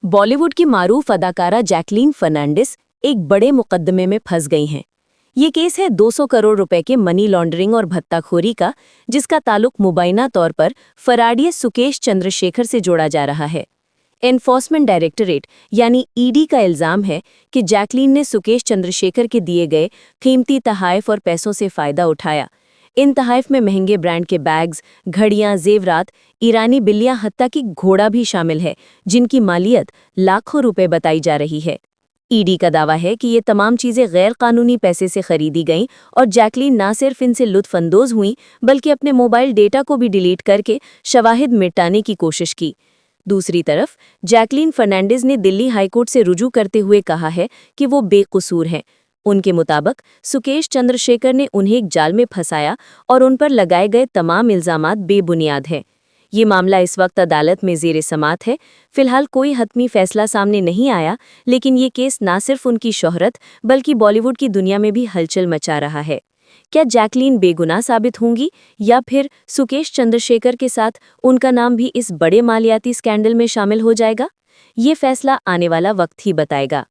बॉलीवुड की मारूफ अदाकारा जैकलीन फर्नांडिस एक बड़े मुकदमे में फंस गई हैं। ये केस है 200 करोड़ रुपए के मनी लॉन्ड्रिंग और भत्ताखोरी का, जिसका ताल्लुक मुबैना तौर पर फराडियस सुकेश चंद्रशेखर से जोड़ा जा रहा है। एनफोर्समेंट डायरेक्टरेट यानी ईडी का इल्जाम है कि जैकलीन ने सुकेश चंद्रशेखर के दिए गए कीमती तहाइफ और पैसों से फायदा उठाया। इन तहाइफ में महंगे ब्रांड के बैग्स, घड़ियां, जेवरात, ईरानी बिल्लियां, हत्ता की घोड़ा भी शामिल है, जिनकी मालियत लाखों रुपए बताई जा रही है। ईडी का दावा है कि ये तमाम चीजें गैर कानूनी पैसे से खरीदी गईं और जैकलीन ना सिर्फ इनसे लुत्फअंदोज हुई बल्कि अपने मोबाइल डेटा को भी डिलीट करके शवाहिद मिटाने की कोशिश की। दूसरी तरफ जैकलीन फर्नांडिस ने दिल्ली हाईकोर्ट से रुजू करते हुए कहा है कि वो बेकसूर हैं। उनके मुताबिक सुकेश चंद्रशेखर ने उन्हें एक जाल में फंसाया और उन पर लगाए गए तमाम इल्जामात बेबुनियाद हैं। ये मामला इस वक्त अदालत में ज़ेरे समात है। फिलहाल कोई हतमी फैसला सामने नहीं आया, लेकिन ये केस ना सिर्फ उनकी शोहरत बल्कि बॉलीवुड की दुनिया में भी हलचल मचा रहा है। क्या जैकलीन बेगुनाह साबित होंगी या फिर सुकेश चंद्रशेखर के साथ उनका नाम भी इस बड़े मालियाती स्कैंडल में शामिल हो जाएगा? ये फैसला आने वाला वक्त ही बताएगा।